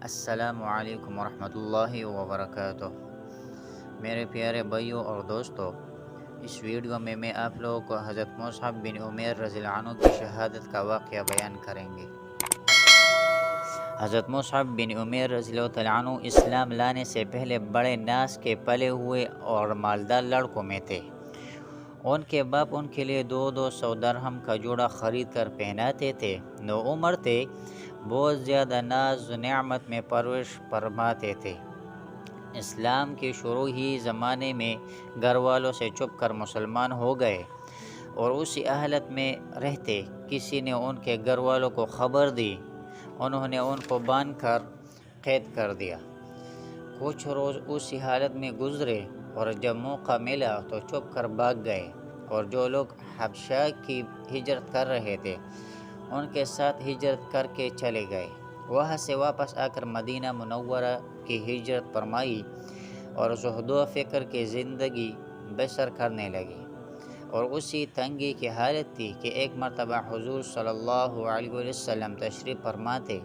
السلام علیکم ورحمۃ اللہ وبرکاتہ۔ میرے پیارے بھائیوں اور دوستوں، اس ویڈیو میں آپ لوگوں کو حضرت مصعب بن عمیر رضی اللہ عنہ کی شہادت کا واقعہ بیان کریں گے۔ حضرت مصعب بن عمیر رضی اللہ تعالیٰ عنہ اسلام لانے سے پہلے بڑے ناز کے پلے ہوئے اور مالدار لڑکوں میں تھے۔ ان کے باپ ان کے لیے 200 درہم کا جوڑا خرید کر پہناتے تھے۔ نو عمر تھے، بہت زیادہ ناز و نعمت میں پرورش فرماتے تھے۔ اسلام کے شروع ہی زمانے میں گھر والوں سے چھپ کر مسلمان ہو گئے اور اسی حالت میں رہتے۔ کسی نے ان کے گھر والوں کو خبر دی، انہوں نے ان کو باندھ کر قید کر دیا۔ کچھ روز اسی حالت میں گزرے اور جب موقع ملا تو چھپ کر بھاگ گئے، اور جو لوگ حبشہ کی ہجرت کر رہے تھے ان کے ساتھ ہجرت کر کے چلے گئے۔ وہاں سے واپس آ کر مدینہ منورہ کی ہجرت فرمائی اور زہد و فکر کی زندگی بسر کرنے لگی، اور اسی تنگی کی حالت تھی کہ ایک مرتبہ حضور صلی اللہ علیہ وسلم تشریف فرماتے۔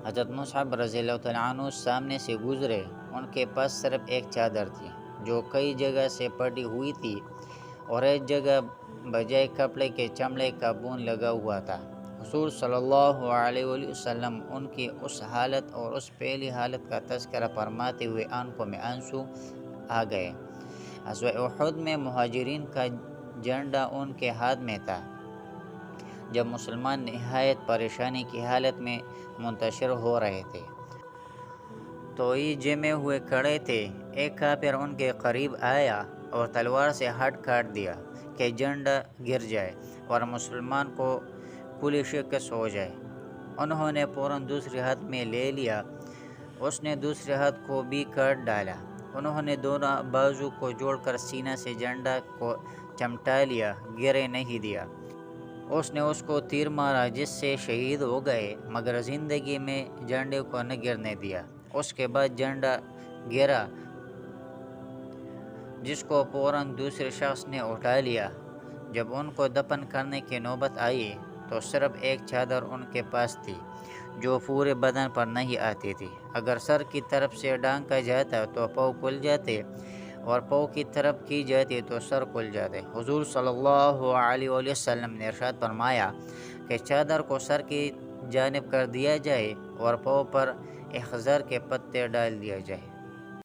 حضرت مصعب رضی اللہ تعالیٰ عنہ سامنے سے گزرے۔ ان کے پاس صرف ایک چادر تھی جو کئی جگہ سے پٹی ہوئی تھی، اور ایک جگہ بجائے کپڑے کے چمڑے کا بون لگا ہوا تھا۔ حضور صلی اللہ علیہ وسلم ان کی اس حالت اور اس پہلی حالت کا تذکرہ فرماتے ہوئے آنکھوں میں آنسو آ گئے۔ غزوہ احد میں مہاجرین کا جھنڈا ان کے ہاتھ میں تھا جب مسلمان نہایت پریشانی کی حالت میں منتشر ہو رہے تھے۔ تو یہ جمے ہوئے کھڑے تھے۔ ایک کافر ان کے قریب آیا اور تلوار سے ہاتھ کاٹ دیا کہ جھنڈا گر جائے اور مسلمان کو کلی شکست ہو جائے۔ انہوں نے فوراً دوسرے ہاتھ میں لے لیا، اس نے دوسرے ہاتھ کو بھی کاٹ ڈالا۔ انہوں نے دونوں بازو کو جوڑ کر سینہ سے جھنڈا کو چمٹا لیا، گرنے نہیں دیا۔ اس نے اس کو تیر مارا جس سے شہید ہو گئے، مگر زندگی میں جھنڈے کو نہ گرنے دیا۔ اس کے بعد جھنڈا گرا جس کو فوراً دوسرے شخص نے اٹھا لیا۔ جب ان کو دفن کرنے کی نوبت آئی تو صرف ایک چادر ان کے پاس تھی جو پورے بدن پر نہیں آتی تھی۔ اگر سر کی طرف سے ڈھانکا جاتا تو پاؤں کھل جاتے، اور پاؤں کی طرف کی جاتی تو سر کھل جاتے۔ حضور صلی اللہ علیہ وسلم نے ارشاد فرمایا کہ چادر کو سر کی جانب کر دیا جائے اور پاؤں پر اخضر کے پتے ڈال دیا جائے۔